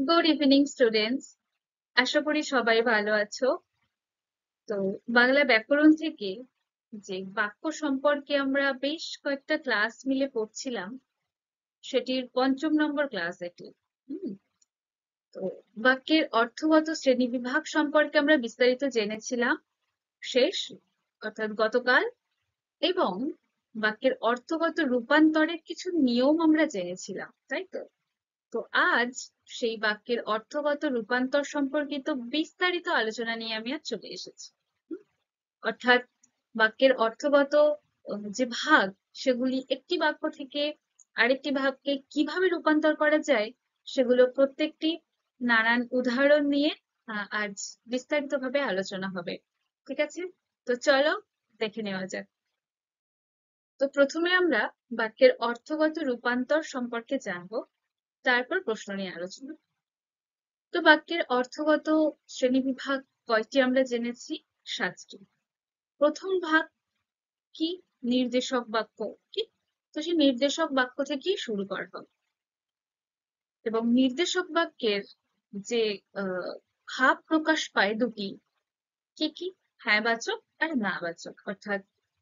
Good evening students. আশা করি সবাই ভালো আছো। তো বাংলা ব্যাকরণ থেকে যে বাক্য সম্পর্কে আমরা বেশ কয়েকটা ক্লাস মিলে পড়ছিলাম, সেটির পঞ্চম নম্বর ক্লাস এটি। হুম, তো বাক্যের অর্থগত শ্রেণীবিভাগ সম্পর্কে আমরা বিস্তারিত জেনেছিলাম শেষ অর্থাৎ গতকাল, এবং বাক্যের অর্থগত রূপান্তরের কিছু নিয়ম আমরা জেনেছিলাম, তাই তো? তো আজ সেই বাক্যের অর্থগত রূপান্তর সম্পর্কিত বিস্তারিত আলোচনা নিয়ে আমি আজ চলে এসেছি। হুম, অর্থাৎ বাক্যের অর্থগত যে ভাগ, সেগুলি একটি বাক্য থেকে আরেকটি ভাগকে কিভাবে রূপান্তর করা যায়, সেগুলো প্রত্যেকটি নানান উদাহরণ নিয়ে আজ বিস্তারিতভাবে আলোচনা হবে। ঠিক আছে, তো চলো দেখে নেওয়া যাক। তো প্রথমে আমরা বাক্যের অর্থগত রূপান্তর সম্পর্কে জানবো, তারপর প্রশ্ন নিয়ে আলোচনা। তো বাক্যের অর্থগত শ্রেণীবিভাগ কয়টি আমরা জেনেছি? 7টি। প্রথম ভাগ কি? নির্দেশক বাক্য। কি? তো সেই নির্দেশক বাক্য থেকেই শুরু করা হবে, এবং নির্দেশক বাক্যের যে ভাব প্রকাশ পায় দুটি, কি কি? হ্যাঁ বাচক আর না বাচক, অর্থাৎ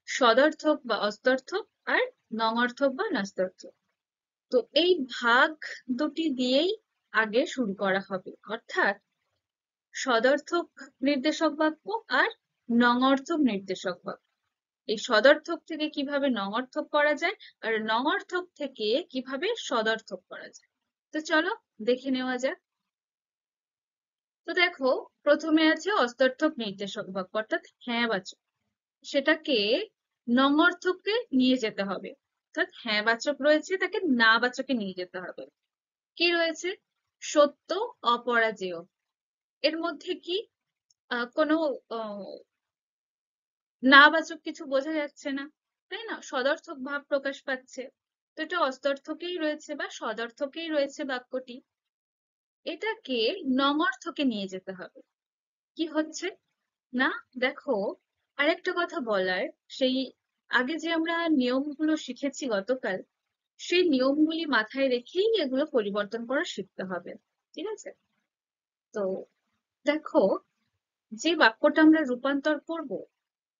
সদর্থক বা অস্তর্থক আর নঙর্থক বা নস্তর্থক। তো এই ভাগ দুটি দিয়েই আগে শুরু করা হবে, অর্থাৎ সদর্থক নির্দেশক বাক্য আর নঙর্থক নির্দেশক বাক্য। এই সদর্থক থেকে কিভাবে নঙর্থক করা যায়, আর নঙর্থক থেকে কিভাবে সদর্থক করা যায়, তো চলো দেখে নেওয়া যাক। তো দেখো, প্রথমে আছে অস্তর্থক নির্দেশক বাক্য অর্থাৎ হ্যাঁ বাচক। সেটাকে নঙর্থকে নিয়ে যেতে হবে, অর্থাৎ হ্যাঁ বাচক রয়েছে, তাকে না বাচকে নিয়ে যেতে হবে। কি রয়েছে? সত্য, অপরাজেয়। এর মধ্যে কি কোনো না বাচক কিছু বোঝা যাচ্ছে না, তাই না? সদর্থক ভাব প্রকাশ পাচ্ছে। তো এটা অস্তর্থকেই রয়েছে বা সদর্থকেই রয়েছে বাক্যটি। এটাকে নঙর্থকে নিয়ে যেতে হবে। কি হচ্ছে না, দেখো, আরেকটা কথা বলার, সেই আগে যে আমরা নিয়মগুলো শিখেছি গতকাল, সেই নিয়মগুলি মাথায় রেখেই এগুলো পরিবর্তন করা শিখতে হবে। ঠিক আছে? তো দেখো, যে বাক্যটা আমরা রূপান্তর করব,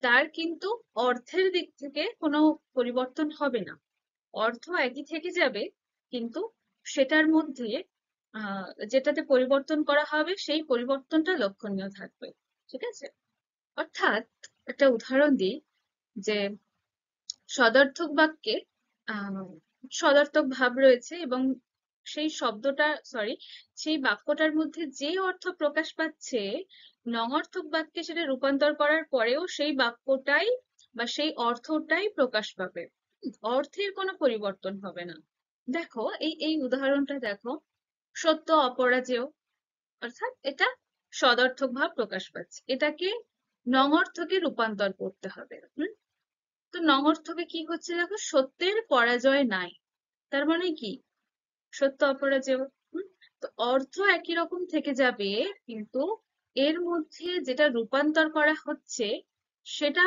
তার কিন্তু অর্থের দিক থেকে কোনো পরিবর্তন হবে না। অর্থ একই থেকে যাবে, কিন্তু সেটার মধ্যে যেটাতে পরিবর্তন করা হবে সেই পরিবর্তনটা লক্ষণীয় থাকবে। ঠিক আছে? অর্থাৎ একটা উদাহরণ দিই, যে সদর্থক বাক্যে আহ সদর্থক ভাব রয়েছে, এবং সেই শব্দটা সরি সেই বাক্যটার মধ্যে যে অর্থ প্রকাশ পাচ্ছে, নঙর্থক বাক্যে সেটা রূপান্তর করার পরেও সেই বাক্যটাই বা সেই অর্থটাই প্রকাশ পাবে। অর্থের কোনো পরিবর্তন হবে না। দেখো, এই এই উদাহরণটা দেখো, সত্য অপরাজেয়, অর্থাৎ এটা সদর্থক ভাব প্রকাশ পাচ্ছে, এটাকে নঙর্থকে রূপান্তর করতে হবে। তো নঙর্থকে কি হচ্ছে দেখো, সত্যের পরাজয় নাই। তার মানে কি? সত্য অপরাজেয়। হুম, তো অর্থ একই রকম থেকে যাবে, কিন্তু এর মধ্যে যেটা রূপান্তর করা হচ্ছে সেটা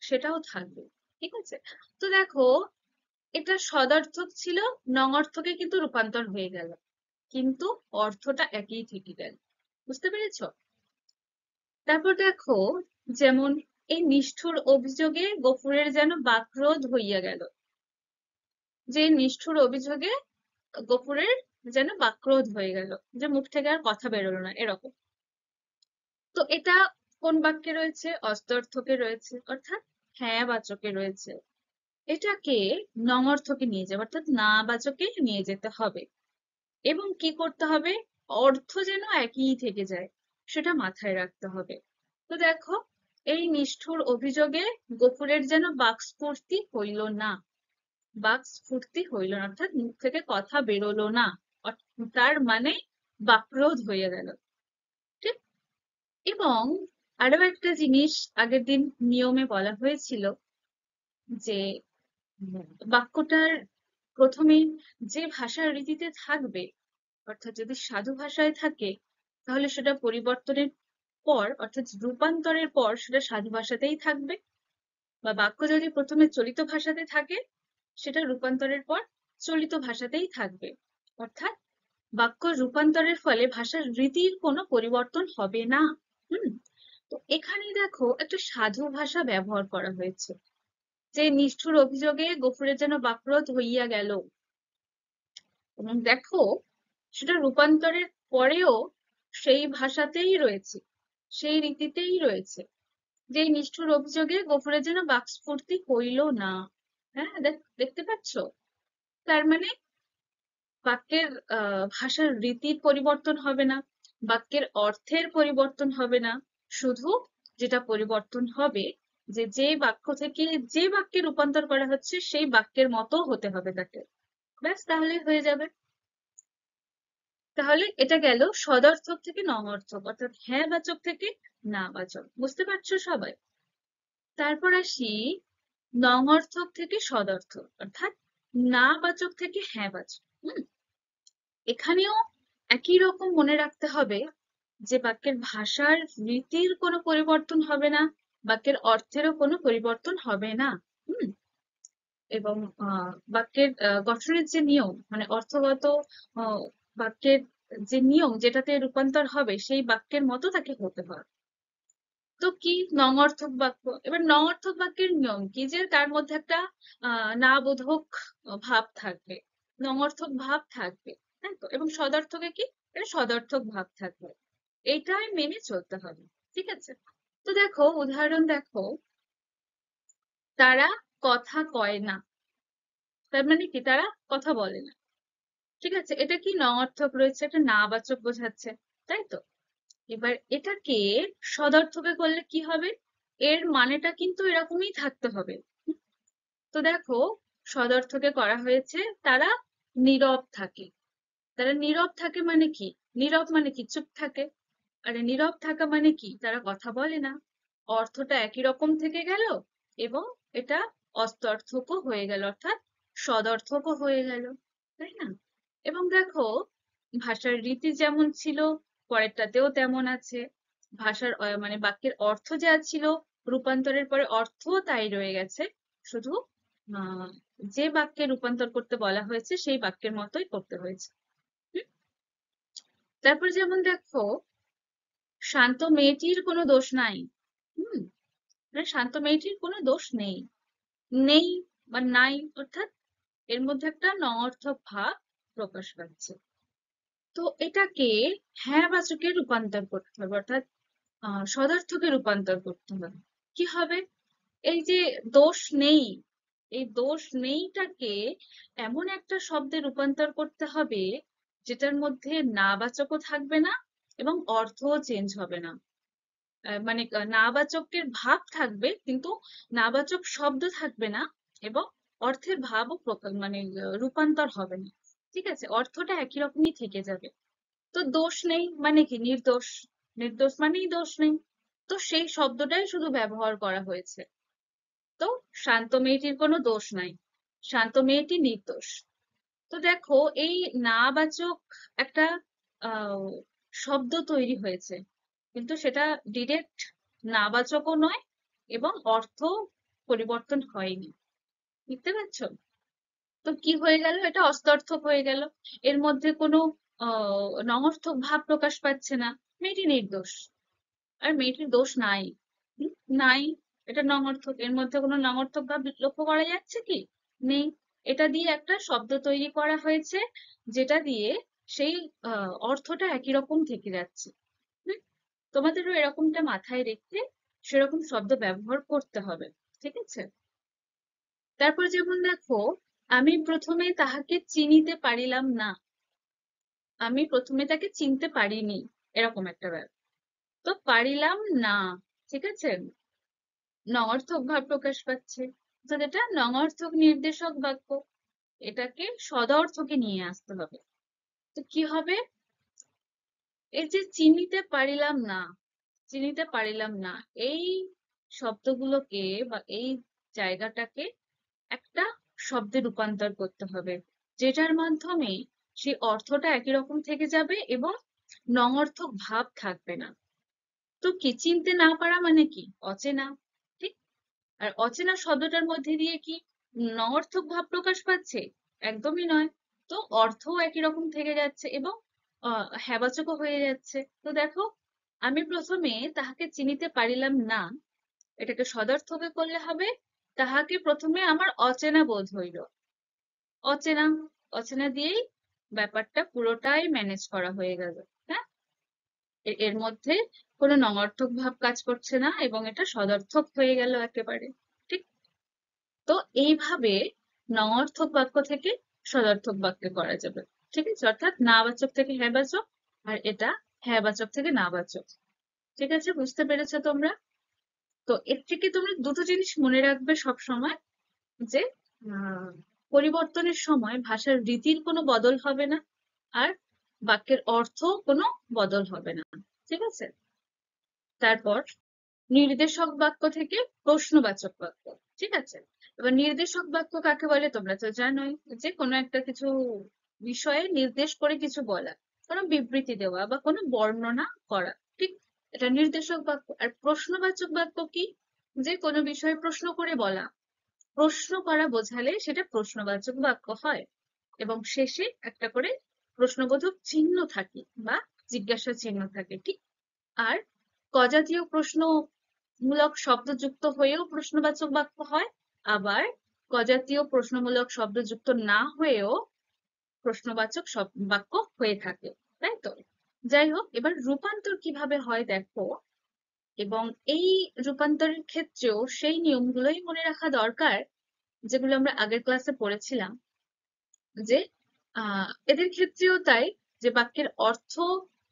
সেটাও থাকবে। ঠিক আছে? তো দেখো, এটা সদর্থক ছিল, নঙর্থকে কিন্তু রূপান্তর হয়ে গেল, কিন্তু অর্থটা একই থেকে গেল। বুঝতে পেরেছো? তারপর দেখো, যেমন এই নিষ্ঠুর অভিযোগে গফুরের যেন বাকরোধ হইয়া গেল। যে নিষ্ঠুর অভিযোগে গফুরের যেন বাকরোধ হয়ে গেল, যে মুখ থেকে আর কথা বেরোলো না, এরকম। তো এটা কোন বাক্যে রয়েছে? অস্তর্থকে রয়েছে, অর্থাৎ হ্যাঁ বাচকে রয়েছে। এটাকে নঙর্থকে নিয়ে যাবে, অর্থাৎ না বাচকে নিয়ে যেতে হবে। এবং কি করতে হবে? অর্থ যেন একই থেকে যায়, সেটা মাথায় রাখতে হবে। তো দেখো, এই নিষ্ঠুর অভিযোগে গফুরের যেন বাক্স্ফূর্তি হইল না। বাকস্ফূর্তি হইল না, অর্থাৎ মুখ থেকে কথা বেরোলো না, তার মানে বাকরোধ হয়ে গেল। ঠিক? এবং আরো একটা জিনিস আগের দিন নিয়মে বলা হয়েছিল, যে বাক্যটার প্রথমে যে ভাষার রীতিতে থাকবে, অর্থাৎ যদি সাধু ভাষায় থাকে, তাহলে সেটা পরিবর্তনের পর অর্থাৎ রূপান্তরের পর সেটা সাধু ভাষাতেই থাকবে। বা বাক্য যদি প্রথমে চলিত ভাষাতে থাকে, সেটা রূপান্তরের পর চলিত ভাষাতেই থাকবে। অর্থাৎ বাক্য রূপান্তরের ফলে ভাষার রীতির কোনো পরিবর্তন হবে না। হুম। তো এখানে দেখো একটা সাধু ভাষা ব্যবহার করা হয়েছে, যে নিষ্ঠুর অভিযোগে গফুরের যেন বাকরোধ হইয়া গেল। এবং দেখো, সেটা রূপান্তরের পরেও সেই ভাষাতেই রয়েছে, সেই রীতিতেই রয়েছে, যে এই নিষ্ঠুর অভিযোগে গফুরের যেন বাকস্ফূর্তি হইল না। হ্যাঁ, দেখতে পাচ্ছ? তার মানে বাক্যের ভাষার রীতির পরিবর্তন হবে না, বাক্যের অর্থের পরিবর্তন হবে না। শুধু যেটা পরিবর্তন হবে, যে যে বাক্য থেকে যে বাক্যে রূপান্তর করা হচ্ছে সেই বাক্যের মতো হতে হবে তাকে। ব্যাস, তাহলে হয়ে যাবে। তাহলে এটা গেল সদর্থক থেকে নঙর্থক, অর্থাৎ হ্যাঁ বাচক থেকে না বাচক। বুঝতে পারছো সবাই? তারপর আসি নঙর্থক থেকে সদর্থক, অর্থাৎ না বাচক থেকে হ্যাঁ বাচক। এখানেও একই রকম মনে রাখতে হবে যে বাক্যের ভাষার রীতির কোনো পরিবর্তন হবে না, বাক্যের অর্থেরও কোনো পরিবর্তন হবে না। হুম। এবং বাক্যের গঠনের যে নিয়ম, মানে অর্থগত আহ, বাক্যের যে নিয়ম যেটাতে রূপান্তর হবে সেই বাক্যের মতো তাকে হতে হয়। তো কি নঙর্থক বাক্য? এবার নঙর্থক বাক্যের নিয়ম কি, যে তার মধ্যে একটা না বোধক ভাব থাকবে, নঙর্থক ভাব থাকবে, তাই তো? এবং সদর্থকে কি, এটা সদর্থক ভাব থাকবে। এইটাই মেনে চলতে হবে। ঠিক আছে? তো দেখো, উদাহরণ দেখো, তারা কথা কয় না। তার মানে কি, তারা কথা বলে না। ঠিক আছে, এটা কি নঙর্থক রয়েছে, এটা না বাচক বোঝাচ্ছে, তাই তো? এবার এটাকে সদর্থকে করলে কি হবে? এর মানেটা কিন্তু এরকমই থাকতে হবে। তো দেখো, সদর্থকে করা হয়েছে তারা নীরব থাকে। তারা নীরব থাকে মানে কি? নীরব মানে কি? চুপ থাকে। আরে নীরব থাকা মানে কি? তারা কথা বলে না। অর্থটা একই রকম থেকে গেল, এবং এটা অস্তর্থকও হয়ে গেল, অর্থাৎ সদর্থকও হয়ে গেল, তাই না? এবং দেখো, ভাষার রীতি যেমন ছিল পরেরটাতেও তেমন আছে। ভাষার মানে বাক্যের অর্থ যা ছিল রূপান্তরের পরে অর্থও তাই রয়ে গেছে। শুধু আহ যে বাক্যে রূপান্তর করতে বলা হয়েছে সেই বাক্যের মতোই করতে হয়েছে। হুম? তারপর যেমন দেখো, শান্ত মেয়েটির কোনো দোষ নাই। হুম। মানে শান্ত মেয়েটির কোনো দোষ নেই। নেই বা নাই, অর্থাৎ এর মধ্যে একটা নঅর্থক ভাব প্রকাশ পাচ্ছে। তো এটাকে হ্যাঁ বাচকে রূপান্তর করতে হবে, অর্থাৎ সদর্থকে রূপান্তর করতে হবে। কি হবে? এই যে দোষ নেই, এই দোষ নেইটাকে এমন একটা শব্দে রূপান্তর করতে হবে যেটার মধ্যে না বাচকও থাকবে না এবং অর্থও চেঞ্জ হবে না। মানে নাবাচকের ভাব থাকবে কিন্তু নাবাচক শব্দ থাকবে না, এবং অর্থের ভাবও মানে রূপান্তর হবে না। ঠিক আছে, অর্থটা একই রকমই থেকে যাবে। তো দোষ নেই মানে কি? নির্দোষ। নির্দোষ মানেই দোষ নেই। তো সেই শব্দটাই শুধু ব্যবহার করা হয়েছে। তো শান্ত মেয়েটির কোনো দোষ নাই, শান্ত মেয়েটি নির্দোষ। তো দেখো, এই নাবাচক একটা আহ শব্দ তৈরি হয়েছে, কিন্তু সেটা ডিরেক্ট নাবাচকও নয় এবং অর্থ পরিবর্তন হয়নি। বুঝতে পারছো? তো কি হয়ে গেল? এটা অস্তর্থক হয়ে গেল। এর মধ্যে কোনো নঙর্থক ভাব প্রকাশ পাচ্ছে না। মেয়েটি নির্দোষ, আর মেয়েটির দোষ নাই। হুম, নাই। এটা নঙর্থক, এর মধ্যে কোনো নঙর্থক ভাব লক্ষ্য করা যাচ্ছে কি? নেই। এটা দিয়ে একটা শব্দ তৈরি করা হয়েছে, যেটা দিয়ে সেই অর্থটা একই রকম থেকে যাচ্ছে। হুম, তোমাদেরও এরকমটা মাথায় রেখে সেরকম শব্দ ব্যবহার করতে হবে। ঠিক আছে? তারপর যেমন দেখো, আমি প্রথমে তাহাকে চিনিতে পারিলাম না। আমি প্রথমে তাকে চিনতে পারিনি, এরকম একটা ব্যাপার। তো পারিলাম না, ঠিক আছে, নঙর্থক ভাব প্রকাশ পাচ্ছে। তো এটা নঙর্থক নির্দেশক বাক্য, এটাকে সদর্থকে নিয়ে আসতে হবে। তো কি হবে? এই যে চিনিতে পারিলাম না, চিনিতে পারিলাম না, এই শব্দগুলোকে বা এই জায়গাটাকে একটা শব্দে রূপান্তর করতে হবে, যেটার মাধ্যমে সেই অর্থটা একই রকম থেকে যাবে এবং নঙর্থক ভাব থাকবে না। তো কি, চিনতে না পারা মানে কি? অচেনা। ঠিক? আর অচেনা শব্দটার মধ্যে দিয়ে কি নঙর্থক ভাব প্রকাশ পাচ্ছে? একদমই নয়। তো অর্থও একই রকম থেকে যাচ্ছে এবং হ্যাবাচকও হয়ে যাচ্ছে। তো দেখো, আমি প্রথমে তাহাকে চিনিতে পারিলাম না, এটাকে সদর্থকে করলে হবে, তাহাকে প্রথমে আমার অচেনা বোধ হইল। অচেনা, অচেনা দিয়েই ব্যাপারটা পুরোটাই ম্যানেজ করা হয়ে গেল। হ্যাঁ, এর মধ্যে কোনো নঙর্থক ভাব কাজ করছে না এবং এটা সদর্থক হয়ে গেল একেবারে। ঠিক, তো এইভাবে নঙর্থক বাক্য থেকে সদর্থক বাক্যে করা যাবে। ঠিক আছে, অর্থাৎ নাবাচক থেকে হ্যাবাচক, আর এটা হ্যাবাচক থেকে নাবাচক। ঠিক আছে, বুঝতে পেরেছো তোমরা? তো এর থেকে তোমরা দুটো জিনিস মনে রাখবে সব সময়, যে আহ, পরিবর্তনের সময় ভাষার রীতির কোনো বদল হবে না, আর বাক্যের অর্থ কোনো বদল হবে না। ঠিক আছে, তারপর নির্দেশক বাক্য থেকে প্রশ্নবাচক বাক্য। ঠিক আছে, এবার নির্দেশক বাক্য কাকে বলে তোমরা তো জানোই, যে কোনো একটা কিছু বিষয়ে নির্দেশ করে কিছু বলা, কোনো বিবৃতি দেওয়া বা কোনো বর্ণনা করা। ঠিক, এটা নির্দেশক বাক্য। আর প্রশ্নবাচক বাক্য কি? যে কোনো বিষয়ে প্রশ্ন করে বলা, প্রশ্ন করা বোঝালে সেটা প্রশ্নবাচক বাক্য হয় এবং শেষে একটা করে প্রশ্নবোধক চিহ্ন থাকে বা জিজ্ঞাসা চিহ্ন থাকে। ঠিক, আর কজাতীয় প্রশ্নমূলক শব্দ যুক্ত হয়েও প্রশ্নবাচক বাক্য হয়, আবার কজাতীয় প্রশ্নমূলক শব্দ যুক্ত না হয়েও প্রশ্নবাচক বাক্য হয়ে থাকে। তাই তো? যাই হোক, এবার রূপান্তর কিভাবে হয় দেখো, এবং এই রূপান্তরের ক্ষেত্রেও সেই নিয়মগুলোই মনে রাখা দরকার যেগুলো আমরা আগের ক্লাসে পড়েছিলাম। যে এদের ক্ষেত্রেও তাই, যে বাক্যের অর্থ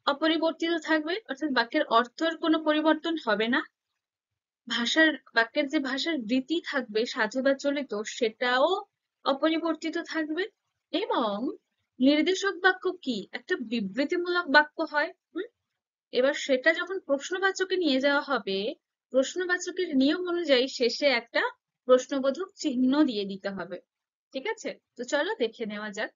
অপরিবর্তিত থাকবে, অর্থাৎ বাক্যের অর্থের কোনো পরিবর্তন হবে না, বাক্যের যে ভাষার রীতি থাকবে সাধু বা চলিত, সেটাও অপরিবর্তিত থাকবে। এবং নির্দেশক বাক্য কি? একটা বিবৃতিমূলক বাক্য হয়। এবার সেটা যখন প্রশ্নবাচকে নিয়ে যাওয়া হবে, প্রশ্নবাচকের নিয়ম অনুযায়ী শেষে একটা প্রশ্নবোধক চিহ্ন দিয়ে দিতে হবে। ঠিক আছে, তো চলো দেখে নেওয়া যাক।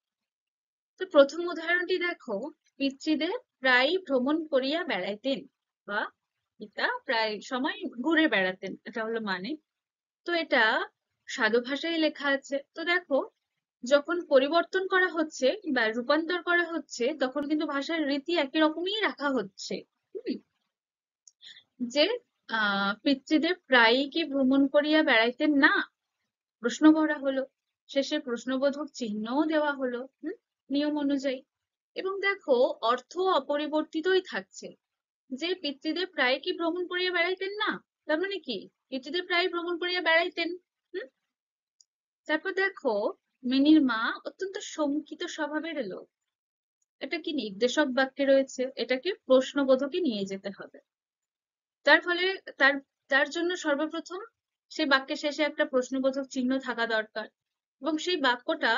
তো প্রথম উদাহরণটি দেখো, পিতৃদেব প্রায় ভ্রমণ করিয়া বেড়াইতেন, বা পিতা প্রায় সময় ঘুরে বেড়াতেন, এটা হলো মানে। তো এটা সাধু ভাষায় লেখা আছে। তো দেখো, যখন পরিবর্তন করা হচ্ছে বা রূপান্তর করা হচ্ছে, তখন কিন্তু ভাষার রীতি একই রকমই রাখা হচ্ছে। যে পিতৃদেব প্রায়ই কি ভ্রমণ করিয়া বেড়াইতেন না, প্রশ্ন করা হলো, শেষে প্রশ্নবোধক চিহ্নও দেওয়া হলো নিয়ম অনুযায়ী। এবং দেখো, অর্থ অপরিবর্তিতই থাকছে, যে পিতৃদেব প্রায় কি ভ্রমণ করিয়া বেড়াইতেন না, তার মানে কি পিতৃদেব প্রায় ভ্রমণ করিয়া বেড়াইতেন। তারপর দেখো, মিনির মা অত্যন্ত শঙ্কিত স্বভাবের লোক, এটা কি নির্দেশক বাক্যে রয়েছে, এটাকে প্রশ্নবোধকে নিয়ে যেতে হবে। তার ফলে তার তার জন্য সর্বপ্রথম সেই বাক্যের শেষে একটা প্রশ্নবোধক চিহ্ন থাকা দরকার, এবং সেই বাক্যটা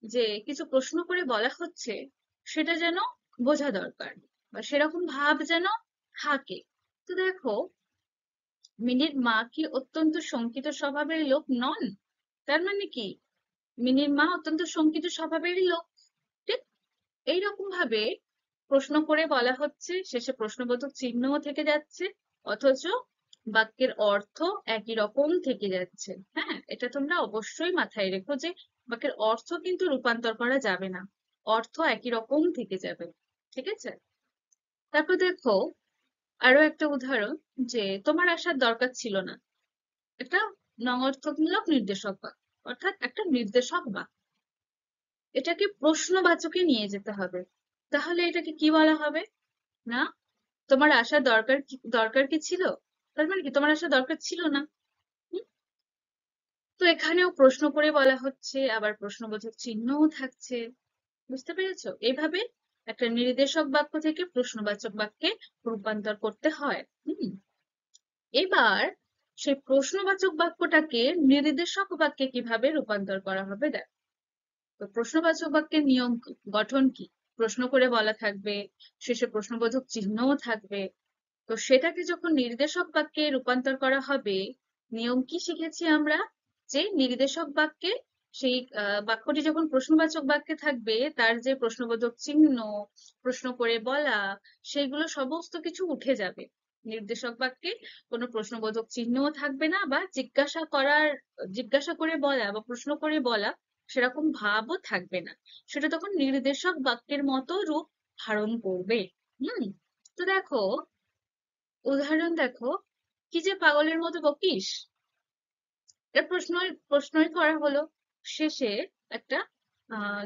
যে কিছু প্রশ্ন করে বলা হচ্ছে সেটা যেন বোঝা দরকার, বা সেরকম ভাব যেন থাকে। তো দেখো, মিনির মা কি অত্যন্ত শঙ্কিত স্বভাবের লোক নন? তার মানে কি মিনির মা অত্যন্ত শঙ্কিত স্বভাবেরই লোক। ঠিক এইরকম ভাবে প্রশ্ন করে বলা হচ্ছে, শেষে প্রশ্নবোধক চিহ্নও থেকে যাচ্ছে, অথচ বাক্যের অর্থ একই রকম থেকে যাচ্ছে। হ্যাঁ, এটা তোমরা অবশ্যই মাথায় রেখো, যে বাক্যের অর্থ কিন্তু রূপান্তর করা যাবে না, অর্থ একই রকম থেকে যাবে। ঠিক আছে, তারপর দেখো আরো একটা উদাহরণ, যে তোমার আসার দরকার ছিল না, একটা নঙর্থকমূলক নির্দেশক বাক্য, অর্থাৎ একটা নির্দেশক বাক্য, এটাকে প্রশ্নবাচকে নিয়ে যেতে হবে। তাহলে এটাকে কি বলা হবে? না, তোমার আসার দরকার কি ছিল, তার মানে কি তোমার আসার দরকার ছিল না। হুম? তো এখানেও প্রশ্ন করে বলা হচ্ছে, আবার প্রশ্নবোধক চিহ্নও থাকছে। বুঝতে পেরেছো? এইভাবে একটা নির্দেশক বাক্য থেকে প্রশ্নবাচক বাক্যে রূপান্তর করতে হয়। এবার সেই প্রশ্নবাচক বাক্যটাকে নির্দেশক বাক্যে কিভাবে রূপান্তর করা হবে দেখ। তো প্রশ্নবাচক বাক্যের নিয়ম গঠন কি? প্রশ্ন করে বলা থাকবে, শেষে প্রশ্নবোধক চিহ্নও থাকবে। তো সেটাকে যখন নির্দেশক বাক্যে রূপান্তর করা হবে, নিয়ম কি শিখেছি আমরা? যে নির্দেশক বাক্যে সেই বাক্যটি যখন প্রশ্নবাচক বাক্যে থাকবে, তার যে প্রশ্নবোধক চিহ্ন, প্রশ্ন করে বলা, সেগুলো সমস্ত কিছু উঠে যাবে। নির্দেশক বাক্যে কোনো প্রশ্নবোধক চিহ্নও থাকবে না, বা জিজ্ঞাসা করে বলা বা প্রশ্ন করে বলা, সেরকম ভাবও থাকবে না, সেটা তখন নির্দেশক বাক্যের মতো রূপ ধারণ করবে। হুম। তো দেখো, উদাহরণ দেখো, কি যে পাগলের মতো বকিস, এটা প্রশ্নই করা হলো, শেষে একটা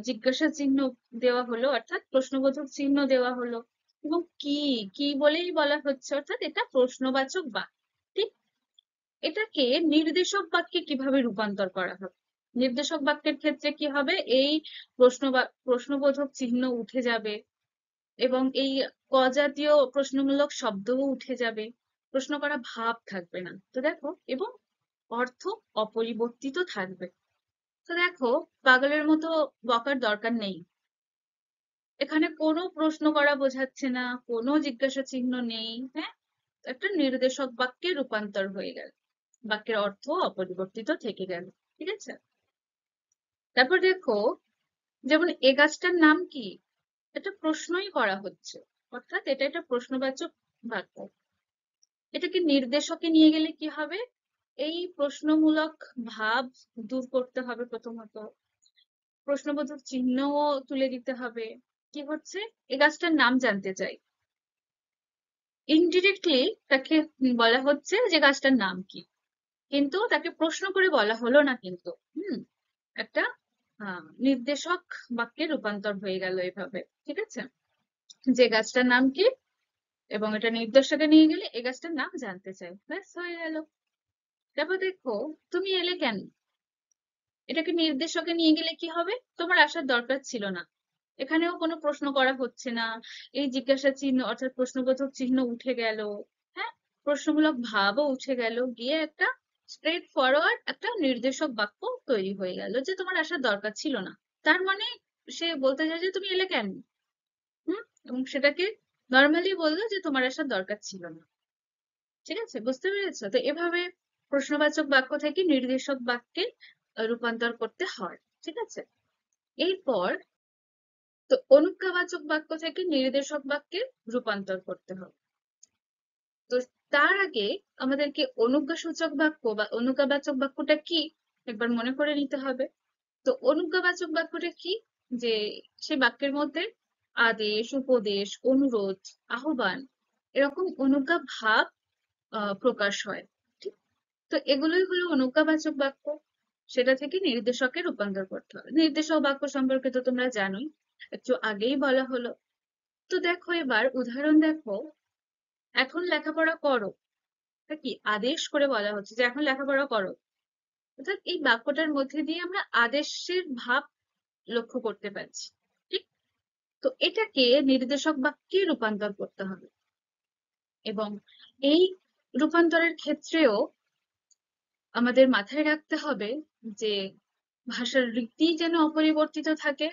জিজ্ঞাসা চিহ্ন দেওয়া হলো, অর্থাৎ প্রশ্নবোধক চিহ্ন দেওয়া হলো, এবং কি কি বলেই বলা হচ্ছে, অর্থাৎ এটা প্রশ্নবাচক বাক্য। ঠিক, এটাকে নির্দেশক বাক্যে কিভাবে রূপান্তর করা হবে? নির্দেশক বাক্যের ক্ষেত্রে কি হবে, এই প্রশ্নবোধক চিহ্ন উঠে যাবে, এবং এই ক জাতীয় প্রশ্নমূলক শব্দও উঠে যাবে, প্রশ্ন করা ভাব থাকবে না। তো দেখো, এবং অর্থ অপরিবর্তিত থাকবে। তো দেখো, পাগলের মতো বকার দরকার নেই, এখানে কোনো প্রশ্ন করা বোঝাচ্ছে না, কোনো জিজ্ঞাসা চিহ্ন নেই। হ্যাঁ, একটা নির্দেশক বাক্যে রূপান্তর হয়ে গেল, বাক্যের অর্থ অপরিবর্তিত থেকে গেল। ঠিক আছে, তারপর দেখো, যেমন এ গাছটার নাম কি, এটা প্রশ্নই করা হচ্ছে, অর্থাৎ এটা একটা প্রশ্নবাচক বাক্য। এটাকে নির্দেশকে নিয়ে গেলে কি হবে, এই প্রশ্নমূলক ভাব দূর করতে হবে, প্রথমত প্রশ্নবোধক চিহ্নও তুলে দিতে হবে। কি হচ্ছে, এ গাছটার নাম জানতে চাই, ইনডিরেক্টলি তাকে বলা হচ্ছে যে গাছটার নাম কি, কিন্তু তাকে প্রশ্ন করে বলা হলো না কিন্তু। একটা নির্দেশক বাক্যে রূপান্তর হয়ে গেল এভাবে। ঠিক আছে, যে গাছটার নাম কি, এবং এটা নির্দেশকে নিয়ে গেলে এ গাছটার নাম জানতে চাই, ব্যাস হয়ে গেল। তারপর দেখো, তুমি এলে কেন, এটাকে নির্দেশকে নিয়ে গেলে কি হবে, তোমার আসার দরকার ছিল না, এখানেও কোনো প্রশ্ন করা হচ্ছে না, এই জিজ্ঞাসা চিহ্ন অর্থাৎ প্রশ্নবোধক চিহ্ন উঠে গেল। হ্যাঁ, প্রশ্নমূলক ভাবও উঠে গেল, গিয়ে একটা স্ট্রেট ফরওয়ার্ড একটা নির্দেশক বাক্য তৈরি হয়ে গেল, যে তোমার আসার দরকার ছিল না। তার মানে সে বলতে চায় যে তুমি এলে কেন। এবং সেটাকে নর্মালি বললো যে তোমার আসার দরকার ছিল না। ঠিক আছে, বুঝতে পেরেছো? তো এভাবে প্রশ্নবাচক বাক্য থেকে নির্দেশক বাক্যে রূপান্তর করতে হয়। ঠিক আছে, এরপর তো অনুজ্ঞাবাচক বাক্য থেকে নির্দেশক বাক্যে রূপান্তর করতে হবে। তো তার আগে আমাদেরকে অনুজ্ঞাসূচক বাক্য বা অনুজ্ঞাবাচক বাক্যটা কি একবার মনে করে নিতে হবে। তো অনুজ্ঞাবাচক বাক্যটা কি, যে সে বাক্যের মধ্যে আদেশ, উপদেশ, অনুরোধ, আহ্বান, এরকম অনুজ্ঞা ভাব প্রকাশ হয়। ঠিক, তো এগুলোই হলো অনুজ্ঞাবাচক বাক্য, সেটা থেকে নির্দেশকে রূপান্তর করতে হবে। নির্দেশক বাক্য সম্পর্কে তো তোমরা জানোই, একটু আগেই বলা হলো। তো দেখো, এবার উদাহরণ দেখো, এখন লেখাপড়া করো, এটা কি আদেশ করে বলা হচ্ছে যে এখন লেখাপড়া করো, অর্থাৎ এই বাক্যটার মধ্যে দিয়ে আমরা আদেশের ভাব লক্ষ্য করতে পারছি। ঠিক, তো এটাকে নির্দেশক বাক্যে রূপান্তর করতে হবে, এবং এই রূপান্তরের ক্ষেত্রেও আমাদের মাথায় রাখতে হবে যে ভাষার রীতি যেন অপরিবর্তিত থাকে,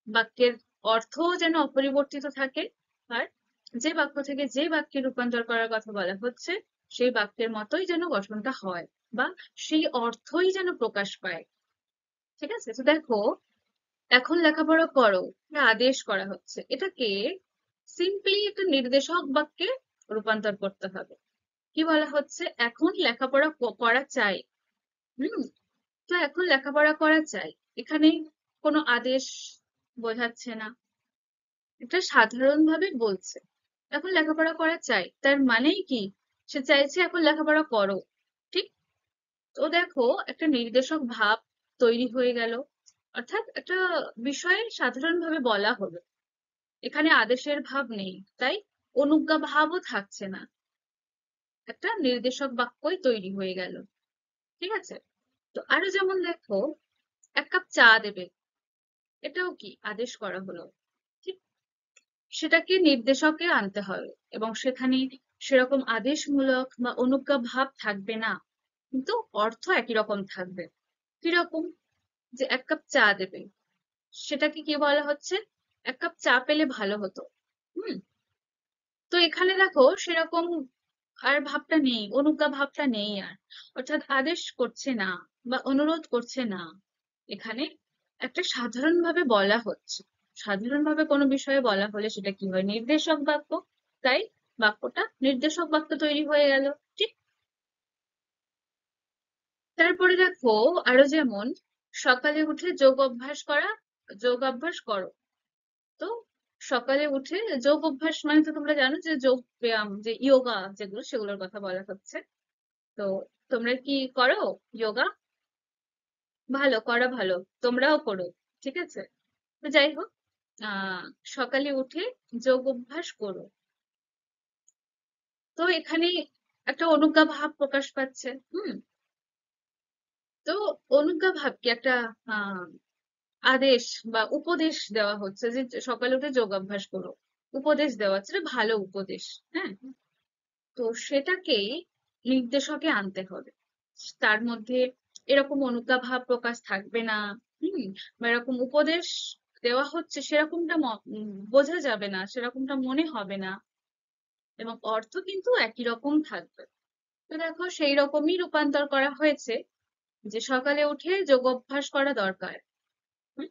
বাক্যের অর্থও যেন অপরিবর্তিত থাকে, আর যে বাক্য থেকে যে বাক্যে রূপান্তর করার কথা বলা হচ্ছে সেই বাক্যের মতোই যেন গঠনটা হয়, বা সেই অর্থই যেন প্রকাশ পায়। ঠিক আছে, তো দেখো, এখন লেখাপড়া করো, এটা আদেশ করা হচ্ছে, এটাকে সিম্পলি একটা নির্দেশক বাক্যে রূপান্তর করতে হবে। কি বলা হচ্ছে, এখন লেখাপড়া করা চাই। হুম, তো এখন লেখাপড়া করা চাই, এখানে কোনো আদেশ বোঝাচ্ছে না, এটা সাধারণভাবে বলছে এখন লেখাপড়া করা চাই, তার মানেই কি, সে চাইছে এখন লেখাপড়া করো। ঠিক, তো দেখো, একটা নির্দেশক ভাব তৈরি হয়ে গেল, অর্থাৎ একটা বিষয়ে সাধারণভাবে বলা হলো, এখানে আদেশের ভাব নেই, তাই অনুজ্ঞা ভাবও থাকছে না, একটা নির্দেশক বাক্যই তৈরি হয়ে গেল। ঠিক আছে, তো আরো যেমন দেখো, এক কাপ চা দেবে, এটাও কি আদেশ করা হলো। ঠিক, সেটাকে নির্দেশকে আনতে হবে, এবং সেখানে সেরকম আদেশমূলক বা অনুজ্ঞা ভাব থাকবে না, কিন্তু অর্থ একই রকম থাকবে। কিরকম, যে এক কাপ চা দেবে, সেটাকে কি বলা হচ্ছে, এক কাপ চা পেলে ভালো হতো। হুম, তো এখানে দেখো সেরকম আর ভাবটা নেই, অনুজ্ঞা ভাবটা নেই আর, অর্থাৎ আদেশ করছে না বা অনুরোধ করছে না, এখানে একটা সাধারণভাবে বলা হচ্ছে। সাধারণভাবে কোনো বিষয়ে বলা হলে সেটা কি হয়, নির্দেশক বাক্য, তাই বাক্যটা নির্দেশক বাক্য তৈরি হয়ে গেল। ঠিক, তারপরে দেখো, আরো যেমন সকালে উঠে যোগ অভ্যাস করো। তো সকালে উঠে যোগ অভ্যাস মানে তো তোমরা জানো যে যোগ ব্যায়াম, যে ইয়োগা যেগুলো, সেগুলোর কথা বলা হচ্ছে। তো তোমরা কি করো যোগা? ভালো, করা ভালো, তোমরাও করো। ঠিক আছে। তো যাই হোক, আহ সকালে উঠে যোগ অভ্যাস করো। তো এখানে একটা অনুজ্ঞা ভাব প্রকাশ পাচ্ছে। তো অনুজ্ঞা ভাবকে একটা আহ আদেশ বা উপদেশ দেওয়া হচ্ছে যে সকালে উঠে যোগ অভ্যাস করো। উপদেশ দেওয়া হচ্ছে, এটা ভালো উপদেশ। হ্যাঁ। তো সেটাকেই নির্দেশকে আনতে হবে। তার মধ্যে এরকম অনুজ্ঞা ভাব প্রকাশ থাকবে না। হুম। বা এরকম উপদেশ দেওয়া হচ্ছে সেরকমটা বোঝা যাবে না, সেরকমটা মনে হবে না, এবং অর্থ কিন্তু একই রকম থাকবে। তো দেখো, সেই রকমই রূপান্তর করা হয়েছে যে সকালে উঠে যোগ অভ্যাস করা দরকার। হুম?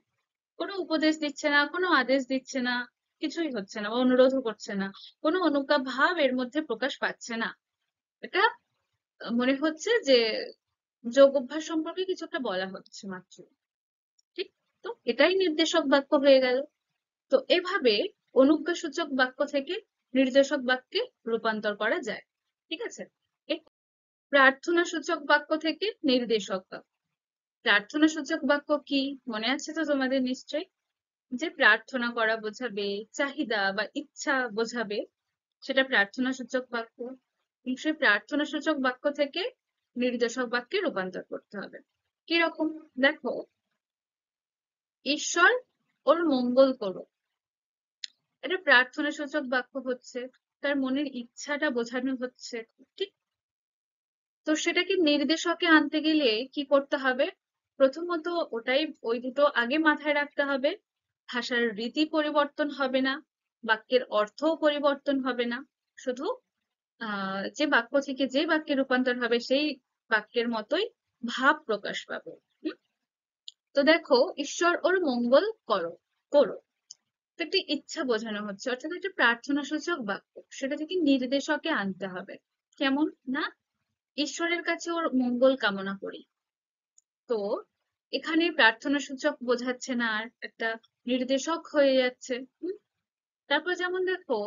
কোনো উপদেশ দিচ্ছে না, কোনো আদেশ দিচ্ছে না, কিছুই হচ্ছে না, বা অনুরোধও করছে না। কোনো অনুজ্ঞা ভাব এর মধ্যে প্রকাশ পাচ্ছে না। এটা মনে হচ্ছে যে যোগ অভ্যাস সম্পর্কে কিছু একটা বলা হচ্ছে মাত্র। ঠিক। তো এটাই নির্দেশক বাক্য হয়ে গেল। তো এভাবে অনুজ্ঞাসূচক বাক্য থেকে নির্দেশক বাক্যে রূপান্তর করা যায়। ঠিক আছে। প্রার্থনা সূচক বাক্য থেকে নির্দেশক বাক্য। প্রার্থনা সূচক বাক্য কি মনে আছে তো তোমাদের নিশ্চয়ই? যে প্রার্থনা করা বোঝাবে, চাহিদা বা ইচ্ছা বোঝাবে, সেটা প্রার্থনা সূচক বাক্য। সেই প্রার্থনা সূচক বাক্য থেকে নির্দেশক বাক্যে রূপান্তর করতে হবে। কিরকম? দেখো, ঈশ্বর ওর মঙ্গল করো, এটা প্রার্থনা সূচক বাক্য হচ্ছে, তার মনের ইচ্ছাটা বোঝানো হচ্ছে। ঠিক। তো সেটাকে নির্দেশকে আনতে গেলে কি করতে হবে? প্রথমত ওটাই, ওই দুটো আগে মাথায় রাখতে হবে। ভাষার রীতি পরিবর্তন হবে না, বাক্যের অর্থও পরিবর্তন হবে না, শুধু যে বাক্য থেকে যে বাক্যে রূপান্তর হবে সেই বাক্যের মতোই ভাব প্রকাশ পাবে। হুম? তো দেখো, ঈশ্বর ওর মঙ্গল করো, করো, তো একটি ইচ্ছা বোঝানো হচ্ছে, অর্থাৎ একটা প্রার্থনা সূচক বাক্য, সেটা থেকে নির্দেশকে আনতে হবে। কেমন না, ঈশ্বরের কাছে ওর মঙ্গল কামনা করি। তো এখানে প্রার্থনা সূচক বোঝাচ্ছে না, আর একটা নির্দেশক হয়ে যাচ্ছে। তারপর যেমন দেখো,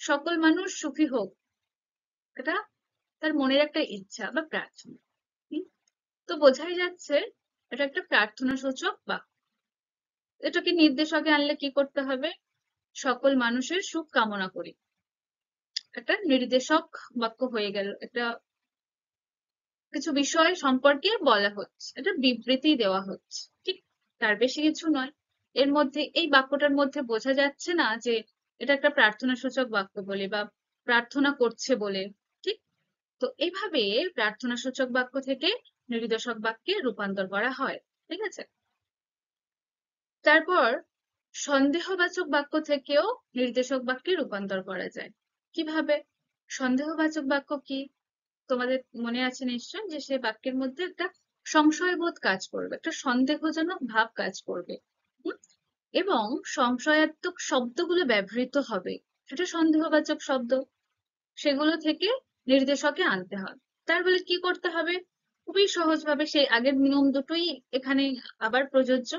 সকল মানুষ সুখী হোক, এটা তার মনের একটা ইচ্ছা বা প্রার্থনা। হুম? তো বোঝাই যাচ্ছে এটা একটা প্রার্থনা সূচক বাক্য। এটাকে নির্দেশকে আনলে কি করতে হবে? সকল মানুষের সুখ কামনা করি, একটা নির্দেশক বাক্য হয়ে গেল। এটা কিছু বিষয় সম্পর্কে বলা হচ্ছে, এটা বিবৃতি দেওয়া হচ্ছে। ঠিক। তার বেশি কিছু নয়। এর মধ্যে, এই বাক্যটার মধ্যে বোঝা যাচ্ছে না যে এটা একটা প্রার্থনা সূচক বাক্য বলে বা প্রার্থনা করছে বলে। ঠিক। তো এইভাবে প্রার্থনা সূচক বাক্য থেকে নির্দেশক বাক্যে রূপান্তর করা হয়। ঠিক আছে। তারপর সন্দেহবাচক বাক্য থেকেও নির্দেশক বাক্যে রূপান্তর করা যায়। কিভাবে? সন্দেহবাচক বাক্য কি তোমাদের মনে আছে নিশ্চয়, যে সে বাক্যের মধ্যে একটা সংশয়বোধ কাজ করবে, একটা সন্দেহজনক ভাব কাজ করবে। হুম? এবং সংশয়াত্মক শব্দগুলো ব্যবহৃত হবে, সেটা সন্দেহবাচক শব্দ, সেগুলো থেকে নির্দেশকে আনতে হয়। তার বলে কি করতে হবে? খুবই সহজভাবে সেই আগের নিয়ম দুটোই এখানে আবার প্রযোজ্য,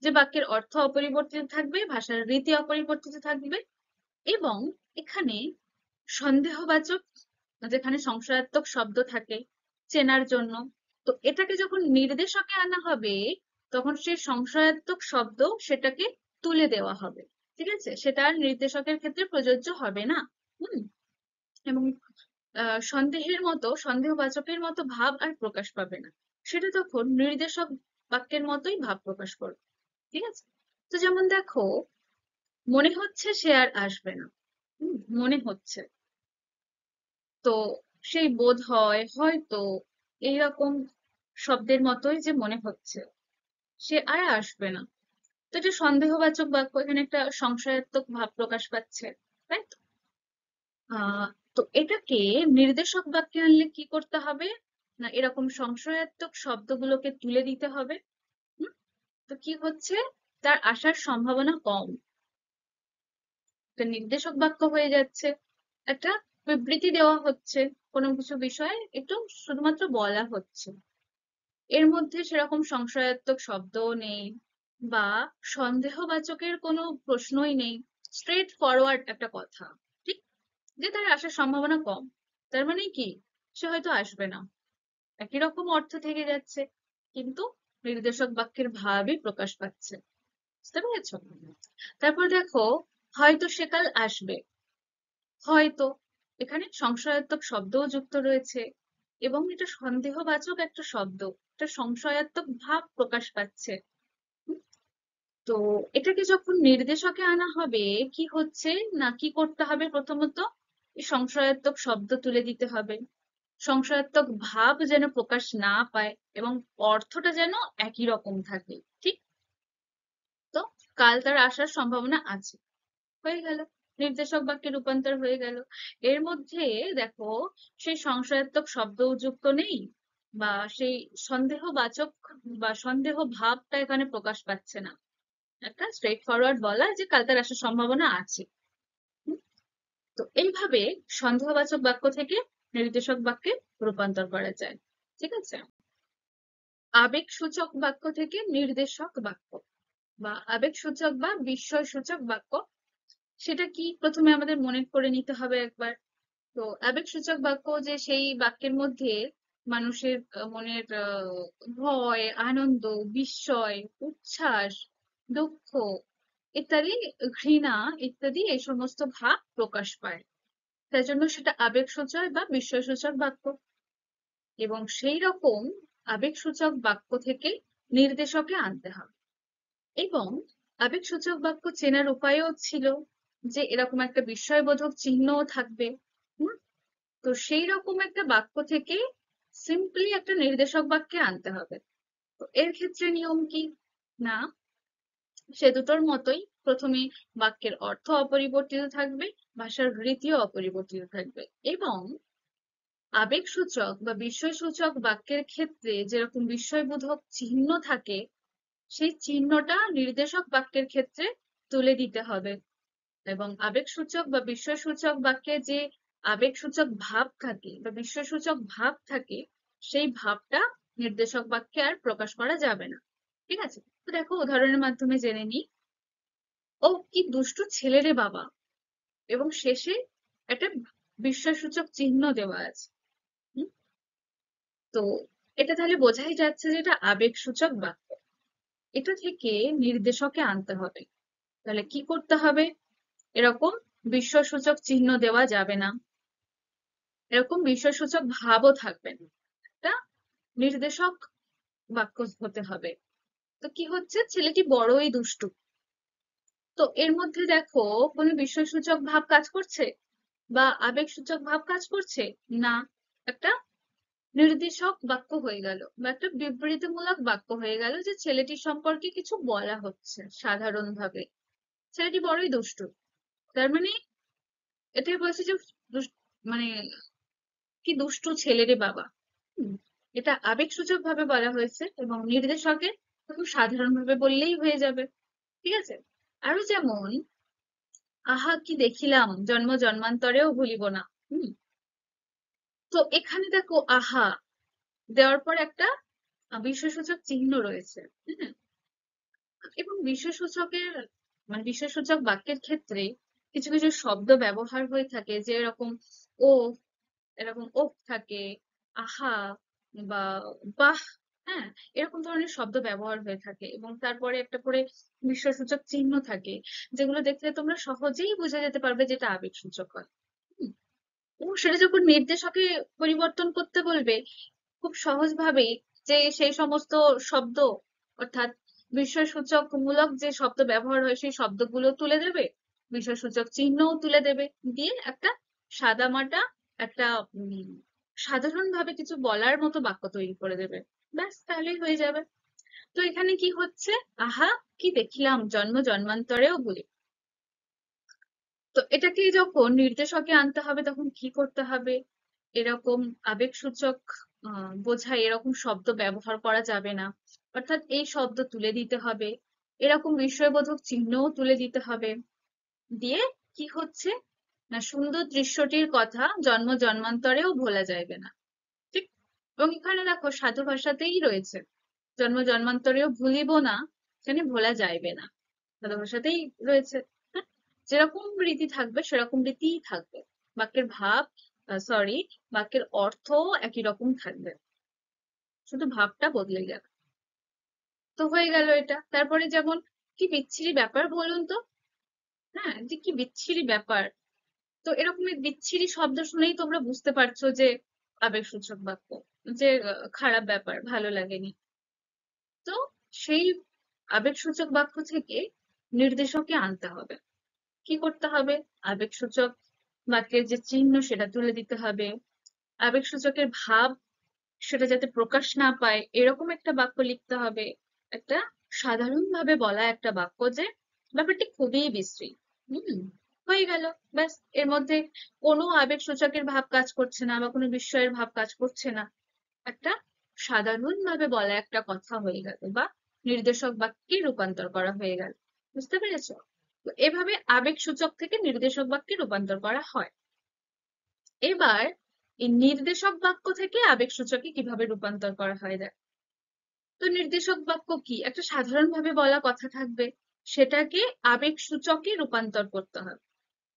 যে বাক্যের অর্থ অপরিবর্তিত থাকবে, ভাষার রীতি অপরিবর্তিত থাকবে, এবং এখানে সন্দেহবাচক, যেখানে সংশয়াত্মক শব্দ থাকে চেনার জন্য, তো এটাকে যখন নির্দেশকে আনা হবে, তখন সেই সংশয়াত্মক শব্দ সেটাকে তুলে দেওয়া হবে। ঠিক আছে, সেটা আর নির্দেশকের ক্ষেত্রে প্রযোজ্য হবে না। হুম। এবং সন্দেহবাচকের মতো ভাব আর প্রকাশ পাবে না, সেটা তখন নির্দেশক বাক্যের মতোই ভাব প্রকাশ করবে। ঠিক আছে। তো যেমন দেখো, মনে হচ্ছে সে আর আসবে না। মনে হচ্ছে, তো সেই বোধ হয়, হয়তো, এইরকম শব্দের মতোই যে মনে হচ্ছে সে আর আসবে না। তো এটা সন্দেহবাচক বাক্য, এখানে একটা সংশয়াত্মক ভাব প্রকাশ পাচ্ছে। তাই তো? আহ তো এটাকে নির্দেশক বাক্যে আনলে কি করতে হবে? না, এরকম সংশয়াত্মক শব্দগুলোকে তুলে দিতে হবে। হুম? তো কি হচ্ছে, তার আসার সম্ভাবনা কম। একটা নির্দেশক বাক্য হয়ে যাচ্ছে, একটা বিবৃতি দেওয়া হচ্ছে, কোনো কিছু বিষয়ে একটু শুধুমাত্র বলা হচ্ছে। এর মধ্যে সেরকম সংশয়াত্মক শব্দও নেই বা সন্দেহবাচকের কোনো প্রশ্নই নেই, স্ট্রেট ফরওয়ার্ড একটা কথা, ঠিক, যে তার আসার সম্ভাবনা কম। তার মানে কি, সে হয়তো আসবে না, একই রকম অর্থ থেকে যাচ্ছে, কিন্তু নির্দেশক বাক্যের ভাবই প্রকাশ পাচ্ছে। বুঝতে পেরেছো? তারপর দেখো, হয়তো সে কাল আসবে। হয়তো এখানে সংশয়াত্মক শব্দও যুক্ত রয়েছে এবং এটা সন্দেহবাচক একটা শব্দ, এটা সংশয়াত্মক ভাব প্রকাশ পাচ্ছে। হুম, তো এটাকে যখন নির্দেশকে আনা হবে, কি হচ্ছে না, কি করতে হবে, প্রথমত এই সংশয়াত্মক শব্দ তুলে দিতে হবে, সংশয়াত্মক ভাব যেন প্রকাশ না পায় এবং অর্থটা যেন একই রকম থাকে, ঠিক। তো কাল তার আসার সম্ভাবনা আছে, হয়ে গেল, নির্দেশক বাক্যে রূপান্তর হয়ে গেল। এর মধ্যে দেখো, সেই সংশয়াত্মক শব্দও যুক্ত নেই বা সেই সন্দেহবাচক বা সন্দেহ ভাবটা এখানে প্রকাশ পাচ্ছে না, একটা স্ট্রেট ফরওয়ার্ড বলা যে কাল তার আসার সম্ভাবনা আছে। হুম, তো এইভাবে সন্দেহবাচক বাক্য থেকে নির্দেশক বাক্যে রূপান্তর করা যায়, ঠিক আছে। আবেগসূচক বাক্য থেকে নির্দেশক বাক্য বা আবেগসূচক বা বিস্ময়সূচক বাক্য, সেটা কি প্রথমে আমাদের মনে করে নিতে হবে একবার। তো আবেগসূচক বাক্য যে সেই বাক্যের মধ্যে মানুষের মনের ভয়, আনন্দ, বিস্ময়, উচ্ছ্বাস, দুঃখ ইত্যাদি, ঘৃণা ইত্যাদি এই সমস্ত ভাব প্রকাশ পায়, তাই জন্য সেটা আবেগসূচক বা বিস্ময়সূচক বাক্য। এবং সেই রকম আবেগসূচক বাক্য থেকে নির্দেশকে আনতে হবে। এবং আবেগসূচক বাক্য চেনার উপায়ও ছিল যে এরকম একটা বিস্ময়বোধক চিহ্নও থাকবে। হুম, তো সেই রকম একটা বাক্য থেকে সিম্পলি একটা নির্দেশক বাক্যে আনতে হবে। তো এর ক্ষেত্রে নিয়ম কি, না, সে দুটোর মতোই প্রথমে বাক্যের অর্থ অপরিবর্তিত থাকবে, ভাষার রীতিও অপরিবর্তিত থাকবে, এবং আবেগসূচক বা বিস্ময়সূচক বাক্যের ক্ষেত্রে যেরকম বিস্ময়বোধক চিহ্ন থাকে, সেই চিহ্নটা নির্দেশক বাক্যের ক্ষেত্রে তুলে দিতে হবে। এবং আবেগসূচক বা বিস্ময়সূচক বাক্যে যে আবেগসূচক ভাব থাকে বা বিস্ময়সূচক ভাব থাকে, সেই ভাবটা নির্দেশক বাক্যে আর প্রকাশ করা যাবে না, ঠিক আছে। তো দেখো, উদাহরণের মাধ্যমে জেনে নিই। ও কি দুষ্টু ছেলে রে বাবা, এবং শেষে একটা বিস্ময়সূচক চিহ্ন দেওয়া আছে। হুম, তো এটা তাহলে বোঝাই যাচ্ছে যে এটা আবেগসূচক বাক্য, এটা থেকে নির্দেশকে আনতে হবে। তাহলে কি করতে হবে, এরকম বিস্ময়সূচক চিহ্ন দেওয়া যাবে না, এরকম বিস্ময়সূচক ভাবও থাকবে না, একটা নির্দেশক বাক্য হতে হবে। তো কি হচ্ছে, ছেলেটি বড়ই দুষ্টু, তো এর মধ্যে দেখো কোনো বিস্ময়সূচক ভাব কাজ করছে বা আবেগসূচক ভাব কাজ করছে না, একটা নির্দেশক বাক্য হয়ে গেল বা একটা বিবৃতিমূলক বাক্য হয়ে গেল যে ছেলেটির সম্পর্কে কিছু বলা হচ্ছে সাধারণভাবে, ছেলেটি বড়ই দুষ্টু। তার মানে এটাই বলছে যে মানে কি দুষ্টু ছেলে রে বাবা। হুম, এটা আবেগসূচক ভাবে বলা হয়েছে এবং নির্দেশকে খুব সাধারণ ভাবে বললেই হয়ে যাবে, ঠিক আছে। আরো যেমন, আহা কি দেখিলাম জন্ম জন্মান্তরেও ভুলিব না। হুম, তো এখানে দেখো আহা দেওয়ার পর একটা বিশেষসূচক চিহ্ন রয়েছে। হ্যাঁ, এবং বিশেষসূচকের মানে বিশেষসূচক বাক্যের ক্ষেত্রে কিছু কিছু শব্দ ব্যবহার হয়ে থাকে, যে এরকম ও, এরকম ওফ থাকে, আহা বা বাহ, হ্যাঁ, এরকম ধরনের শব্দ ব্যবহার হয়ে থাকে এবং তারপরে একটা করে বিস্ময়সূচক চিহ্ন থাকে, যেগুলো দেখলে তোমরা সহজেই বুঝে যেতে পারবে যেটা আবেগসূচক হয়। হুম, এবং সেটা যখন নির্দেশকে পরিবর্তন করতে বলবে, খুব সহজভাবেই যে সেই সমস্ত শব্দ, অর্থাৎ বিস্ময়সূচক মূলক যে শব্দ ব্যবহার হয় সেই শব্দগুলো তুলে দেবে, বিস্ময়সূচক চিহ্নও তুলে দেবে, দিয়ে একটা সাদামাটা একটা সাধারণভাবে কিছু বলার মতো বাক্য তৈরি করে দেবে, ব্যাস তাহলেই হয়ে যাবে। তো এখানে কি হচ্ছে, আহা কি দেখিলাম জন্ম জন্মান্তরেও ভুলি। তো এটাকে যখন নির্দেশকে আনতে হবে তখন কি করতে হবে, এরকম আবেগসূচক বোঝায় এরকম শব্দ ব্যবহার করা যাবে না, অর্থাৎ এই শব্দ তুলে দিতে হবে, এরকম বিস্ময়বোধক চিহ্নও তুলে দিতে হবে। দিয়ে কি হচ্ছে না, সুন্দর দৃশ্যটির কথা জন্ম জন্মান্তরেও ভোলা যাবে না, ঠিক, এবং এখানে দেখো সাধু ভাষাতেই রয়েছে, জন্ম জন্মান্তরেও ভুলিব না, এখানে ভোলা যাইবে না, সাধু ভাষাতেই রয়েছে। হ্যাঁ, যেরকম রীতি থাকবে সেরকম রীতিই থাকবে, বাক্যের ভাব, সরি, বাক্যের অর্থ একই রকম থাকবে, শুধু ভাবটা বদলে যাবে। তো হয়ে গেল এটা। তারপরে যেমন কি বিচ্ছিরি ব্যাপার বলুন তো, হ্যাঁ যে কি বিচ্ছিরি ব্যাপার। তো এরকমই বিচ্ছিরি শব্দ শুনেই তোমরা বুঝতে পারছো যে আবেগসূচক বাক্য, যে খারাপ ব্যাপার, ভালো লাগেনি। তো সেই আবেগসূচক বাক্য থেকে নির্দেশকে আনতে হবে। কি করতে হবে? আবেগসূচক বাক্যের যে চিহ্ন সেটা তুলে দিতে হবে, আবেগসূচকের ভাব সেটা যাতে প্রকাশ না পায় এরকম একটা বাক্য লিখতে হবে, একটা সাধারণভাবে বলা একটা বাক্য যে ব্যাপারটি খুবই বিশ্রী। হুম, হয়ে গেল। ব্যাস, এর মধ্যে কোনো আবেগসূচকের ভাব কাজ করছে না বা কোনো বিস্ময়ের ভাব কাজ করছে না, একটা সাধারণভাবে বলা একটা কথা হয়ে গেল বা নির্দেশক বাক্যে রূপান্তর করা হয়ে গেল। বুঝতে পেরেছো? তো এভাবে আবেগসূচক থেকে নির্দেশক বাক্যে রূপান্তর করা হয়। এবার এই নির্দেশক বাক্য থেকে আবেগসূচকে কিভাবে রূপান্তর করা হয় দেখ। তো নির্দেশক বাক্য কি? একটা সাধারণভাবে বলা কথা থাকবে, সেটাকে আবেগসূচকে রূপান্তর করতে হবে।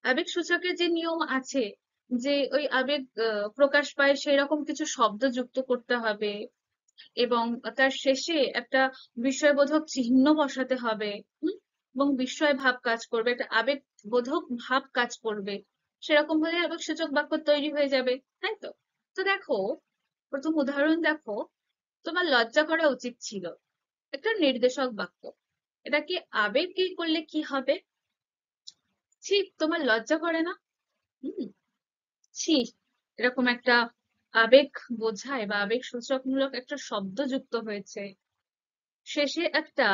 আবেগসূচকের যে নিয়ম আছে, যে ওই আবেগ প্রকাশ পায় সেরকম কিছু শব্দ যুক্ত করতে হবে এবং তার শেষে একটা বিস্ময়বোধক চিহ্ন বসাতে হবে। হুম, এবং বিস্ময় ভাব কাজ করবে, একটা আবেগবোধক ভাব কাজ করবে, সেরকম হলে আবেগসূচক বাক্য তৈরি হয়ে যাবে, তাই তো? তো দেখো, প্রথম উদাহরণ দেখো, তোমার লজ্জা করা উচিত ছিল, একটা নির্দেশক বাক্য। এটা কি আবেগে করলে কি হবে? ছি, তোমার লজ্জা করে না? হুম, ছি, এরকম একটা আবেগ বোঝায় বা আবেগ সূচকমূলক একটা শব্দ যুক্ত হয়েছে, শেষে একটা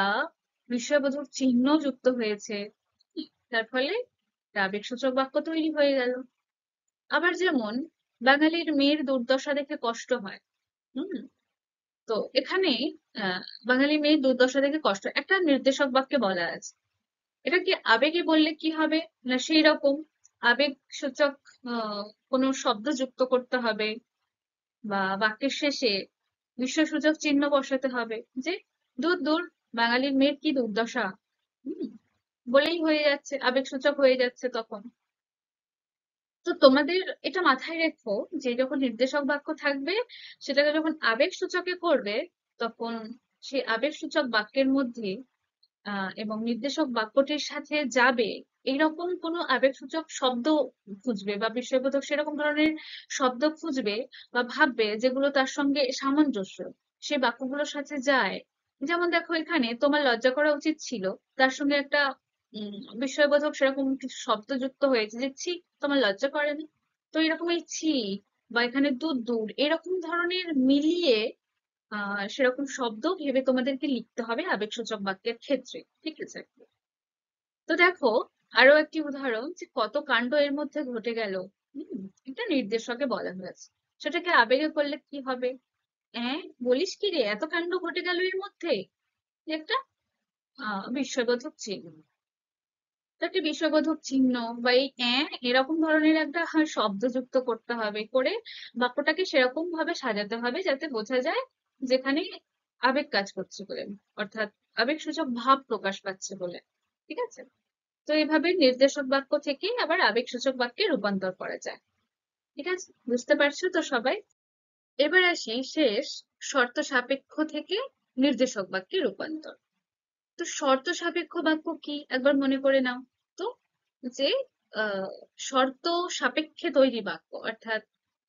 বিস্ময়বোধক চিহ্ন যুক্ত হয়েছে, তার ফলে একটা আবেগসূচক বাক্য তৈরি হয়ে গেল। আবার যেমন বাঙালির মেয়ের দুর্দশা দেখে কষ্ট হয়। হুম, তো এখানে আহ বাঙালি মেয়ের দুর্দশা দেখে কষ্ট, একটা নির্দেশক বাক্যে বলা আছে। এটা কি আবেগে বললে কি হবে? না সেই রকম আবেগ সূচক কোনো শব্দ যুক্ত করতে হবে বা বাক্যের শেষে বিস্ময়সূচক চিহ্ন বসাতে হবে, যে দূর দূর বাঙালির মেয়ের কি দুর্দশা। হুম, বলেই হয়ে যাচ্ছে, আবেগসূচক হয়ে যাচ্ছে তখন। তো তোমাদের এটা মাথায় রেখো, যে যখন নির্দেশক বাক্য থাকবে সেটাকে যখন আবেগ সূচকে করবে, তখন সেই আবেগ সূচক বাক্যের মধ্যে এবং নির্দেশক বাক্যটির সাথে যাবে এইরকম কোনো আবেগসূচক শব্দ খুঁজবে বা বিস্ময়বোধক সেরকম ধরনের শব্দ খুঁজবে বা ভাববে যেগুলো তার সঙ্গে সামঞ্জস্য, সে বাক্যগুলোর সাথে যায়। যেমন দেখো, এখানে তোমার লজ্জা করা উচিত ছিল, তার সঙ্গে একটা বিস্ময়বোধক সেরকম কিছু শব্দ যুক্ত হয়েছে, যে ছি, তোমার লজ্জা করেনি। তো এরকম এই ছি বা এখানে দূর দূর এরকম ধরনের মিলিয়ে সেরকম শব্দ ভেবে তোমাদেরকে লিখতে হবে আবেগসূচক বাক্যের ক্ষেত্রে। ঠিক আছে? তো দেখো, আরো একটি উদাহরণ, যে কত কাণ্ড এর মধ্যে ঘটে গেল। এটা নির্দেশকে বলা হয়েছে, সেটাকে আবেগে করলে কি হবে? বলিস কি রে, এত কাণ্ড ঘটে গেল এর মধ্যে, একটা বিস্ময়বোধক চিহ্ন। তো একটি বিস্ময়বোধক চিহ্ন বা এই এরকম ধরনের একটা শব্দ যুক্ত করতে হবে, করে বাক্যটাকে সেরকম ভাবে সাজাতে হবে যাতে বোঝা যায় যেখানে আবেগ কাজ করছে বলে, অর্থাৎ আবেগসূচক ভাব প্রকাশ পাচ্ছে বলে। ঠিক আছে? তো এইভাবে নির্দেশক বাক্য থেকে আবার আবেগসূচক বাক্যে রূপান্তর করা যায়। ঠিক আছে, বুঝতে পারছো তো সবাই? এবার আসি শেষ, শর্ত সাপেক্ষ থেকে নির্দেশক বাক্যে রূপান্তর। তো শর্ত সাপেক্ষ বাক্য কি একবার মনে করে নাও তো, যে আহ, শর্ত সাপেক্ষে তৈরি বাক্য, অর্থাৎ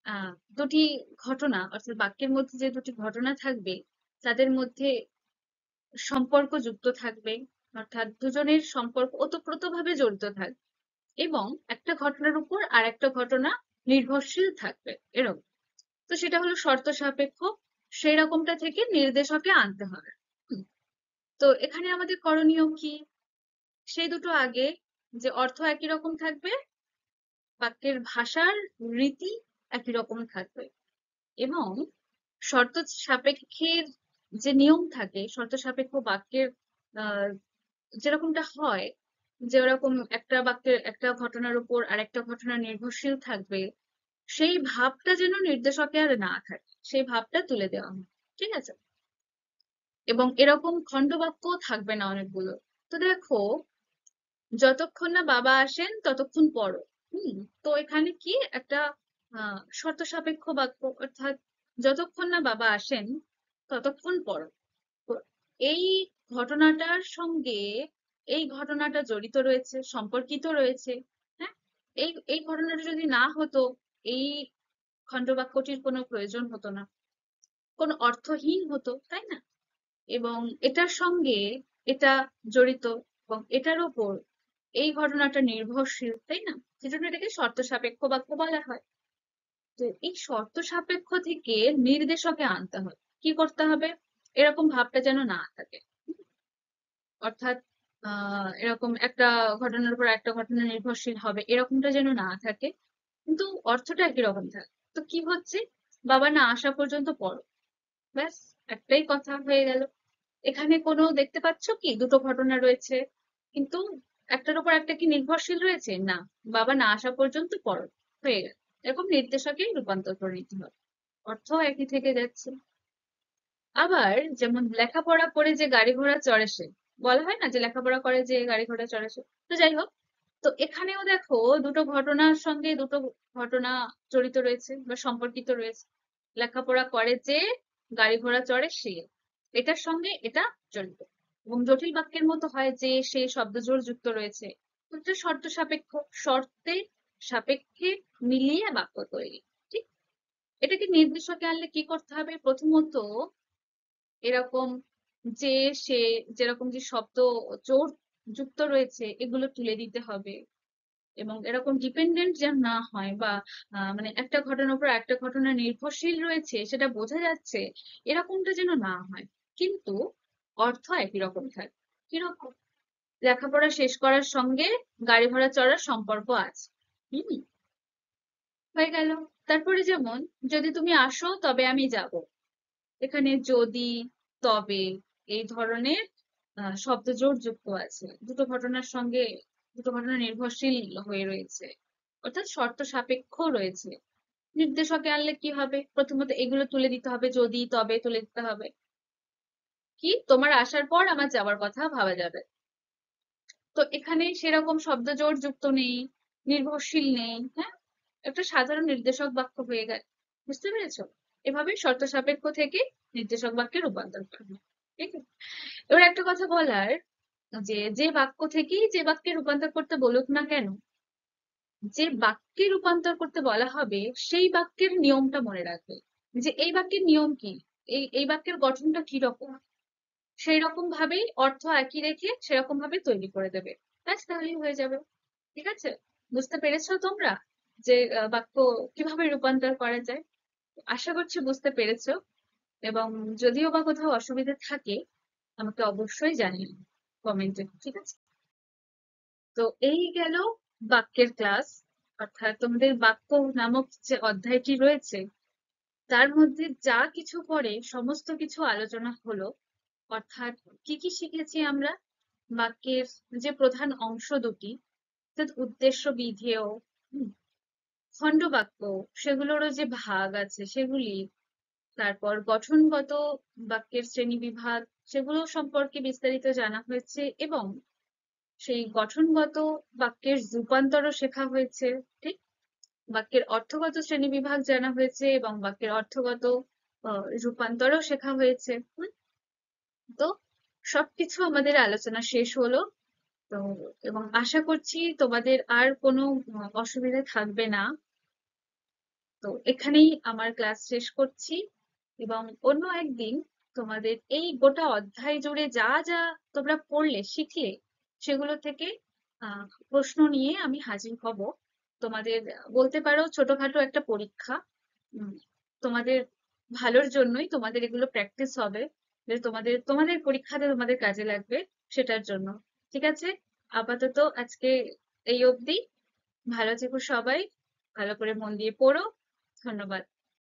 আহ, দুটি ঘটনা, অর্থাৎ বাক্যের মধ্যে যে দুটি ঘটনা থাকবে তাদের মধ্যে সম্পর্ক যুক্ত থাকবে, অর্থাৎ দুজনের সম্পর্ক ওতপ্রোতভাবে জড়িত থাকবে এবং একটা ঘটনার উপর আর একটা ঘটনা নির্ভরশীল থাকবে, এরকম। তো সেটা হলো শর্ত সাপেক্ষ, সেই রকমটা থেকে নির্দেশকে আনতে হবে। হুম, তো এখানে আমাদের করণীয় কি? সেই দুটো আগে, যে অর্থ একই রকম থাকবে, বাক্যের ভাষার রীতি একই রকম থাকবে এবং শর্ত সাপেক্ষের যে নিয়ম থাকে, শর্ত সাপেক্ষ বাক্যের আহ যেরকমটা হয়, যে ওরকম একটা বাক্যের একটা ঘটনার উপর আরেকটা ঘটনা নির্ভরশীল থাকবে, সেই ভাবটা যেন নির্দেশকে আর না থাকে, সেই ভাবটা তুলে দেওয়া হয়। ঠিক আছে? এবং এরকম খন্ডবাক্য থাকবে না অনেকগুলো। তো দেখো, যতক্ষণ না বাবা আসেন ততক্ষণ পড়ো। তো এখানে কি একটা শর্ত সাপেক্ষ বাক্য, অর্থাৎ যতক্ষণ না বাবা আসেন ততক্ষণ পড়ো। তো এই ঘটনাটার সঙ্গে এই ঘটনাটা জড়িত রয়েছে, সম্পর্কিত রয়েছে। হ্যাঁ, এই এই ঘটনাটা যদি না হতো, এই খন্ডবাক্যটির কোনো প্রয়োজন হতো না, কোনো অর্থহীন হতো, তাই না? এবং এটার সঙ্গে এটা জড়িত, এবং এটার ওপর এই ঘটনাটা নির্ভরশীল, তাই না? সেজন্য এটাকে শর্ত সাপেক্ষ বাক্য বলা হয়। তো এই শর্ত সাপেক্ষ থেকে নির্দেশকে আনতে হবে। কি করতে হবে? এরকম ভাবটা যেন না থাকে। অর্থাৎ এরকম একটা ঘটনার উপর একটা ঘটনা নির্ভরশীল হবে, এরকমটা যেন না থাকে, কিন্তু অর্থটা একই রকম থাকে। তো কি হচ্ছে? বাবা না আসা পর্যন্ত পড়ো, ব্যাস, একটাই কথা হয়ে গেল। এখানে কোনো দেখতে পাচ্ছ কি দুটো ঘটনা রয়েছে, কিন্তু একটার উপর একটা কি নির্ভরশীল রয়েছে? না। বাবা না আসা পর্যন্ত পড়ো, হয়ে গেল। এরকম নির্দেশকে রূপান্তর করে নিতে হবে, অর্থ একই থেকে যাচ্ছে। আবার যেমন লেখাপড়া করে যে গাড়ি ঘোড়া চড়ে সে, বলা হয় না যে লেখাপড়া করে যে গাড়ি ঘোড়া চড়ে সে। তো যাই হোক, তো এখানেও দেখো দুটো ঘটনার সঙ্গে দুটো ঘটনা জড়িত রয়েছে বা সম্পর্কিত রয়েছে। লেখাপড়া করে যে গাড়ি ঘোড়া চড়ে সে, এটার সঙ্গে এটা জড়িত। এবং জটিল বাক্যের মতো হয় যে সে শব্দজোড় যুক্ত রয়েছে। তো এটা শর্ত সাপেক্ষ, শর্তের সাপেক্ষে মিলিয়ে বাক্য তৈরি। ঠিক? এটাকে নির্দেশকে আনলে কি করতে হবে? প্রথমত এরকম যে সে, যেরকম যে শব্দ জোড় যুক্ত রয়েছে এগুলো তুলে দিতে হবে। এবং এরকম ডিপেন্ডেন্ট যেন না হয়, বা মানে একটা ঘটনার উপর একটা ঘটনা নির্ভরশীল রয়েছে সেটা বোঝা যাচ্ছে, এরকমটা যেন না হয়। কিন্তু অর্থ একই রকম থাকে। কিরকম? লেখাপড়া শেষ করার সঙ্গে গাড়ি ঘোড়া চড়ার সম্পর্ক আছে। হম, হয়ে গেল। তারপরে যেমন, যদি তুমি আসো তবে আমি যাব, এখানে যদি, তবে, এই ধরনের শব্দজোড় যুক্ত আছে, দুটো ঘটনার সঙ্গে দুটো ঘটনা নির্ভরশীল হয়ে রয়েছে, অর্থাৎ শর্ত সাপেক্ষ রয়েছে। নির্দেশকে আনলে কি হবে? প্রথমত এগুলো তুলে দিতে হবে, যদি, তবে তুলে দিতে হবে। কি, তোমার আসার পর আমার যাওয়ার কথা ভাবা যাবে। তো এখানে সেরকম শব্দজোড় যুক্ত নেই, নির্ভরশীল নেই। হ্যাঁ, একটা সাধারণ নির্দেশক বাক্য হয়ে গেল। বুঝতে পেরেছো? এভাবে শর্ত সাপেক্ষ থেকে নির্দেশক বাক্যে রূপান্তর করা হয়। ঠিক আছে? এবার একটা কথা বলার, যে যে বাক্য থেকেই যে বাক্যে রূপান্তর করতে বলুক না কেন, যে বাক্যে রূপান্তর করতে বলা হবে সেই বাক্যের নিয়মটা মনে রাখবে। যে এই বাক্যের নিয়ম কি, এই বাক্যের গঠনটা কি রকম, সেই রকম ভাবেই অর্থ একই রেখে সেরকম ভাবে তৈরি করে দেবে। ব্যাস, তাহলেই হয়ে যাবে। ঠিক আছে? বুঝতে পেরেছো তোমরা যে বাক্য কিভাবে রূপান্তর করা যায়? আশা করছি বুঝতে পেরেছো। এবং যদিও বা কোথাও অসুবিধা থাকে আমাকে অবশ্যই জানিও কমেন্টে। ঠিক আছে? তো এই গেল বাক্যের ক্লাস। অর্থাৎ তোমাদের বাক্য নামক যে অধ্যায়টি রয়েছে তার মধ্যে যা কিছু পড়ে সমস্ত কিছু আলোচনা হলো। অর্থাৎ কি কি শিখেছি আমরা? বাক্যের যে প্রধান অংশ দুটি, অর্থাৎ উদ্দেশ্য বিধেয়, হুম, খণ্ডবাক্য, সেগুলোরও যে ভাগ আছে সেগুলি, তারপর গঠনগত বাক্যের শ্রেণীবিভাগ, সেগুলো সম্পর্কে বিস্তারিত জানা হয়েছে। এবং সেই গঠনগত বাক্যের রূপান্তরও শেখা হয়েছে। ঠিক? বাক্যের অর্থগত শ্রেণীবিভাগ জানা হয়েছে এবং বাক্যের অর্থগত রূপান্তরও শেখা হয়েছে। তো সবকিছু আমাদের আলোচনা শেষ হলো। তো এবং আশা করছি তোমাদের আর কোনো অসুবিধা থাকবে না। তো এখানেই আমার ক্লাস শেষ করছি, এবং অন্য একদিন তোমাদের এই গোটা অধ্যায় জুড়ে যা যা তোমরা পড়লে শিখলে সেগুলো থেকে প্রশ্ন নিয়ে আমি হাজির হব। তোমাদের বলতে পারো ছোটখাটো একটা পরীক্ষা, উম, তোমাদের ভালোর জন্যই, তোমাদের এগুলো প্র্যাকটিস হবে, যে তোমাদের তোমাদের পরীক্ষাতে তোমাদের কাজে লাগবে, সেটার জন্য। ঠিক আছে? আপাতত আজকে এই অবধি। ভালো থেকো সবাই, ভালো করে মন দিয়ে পড়ো। ধন্যবাদ।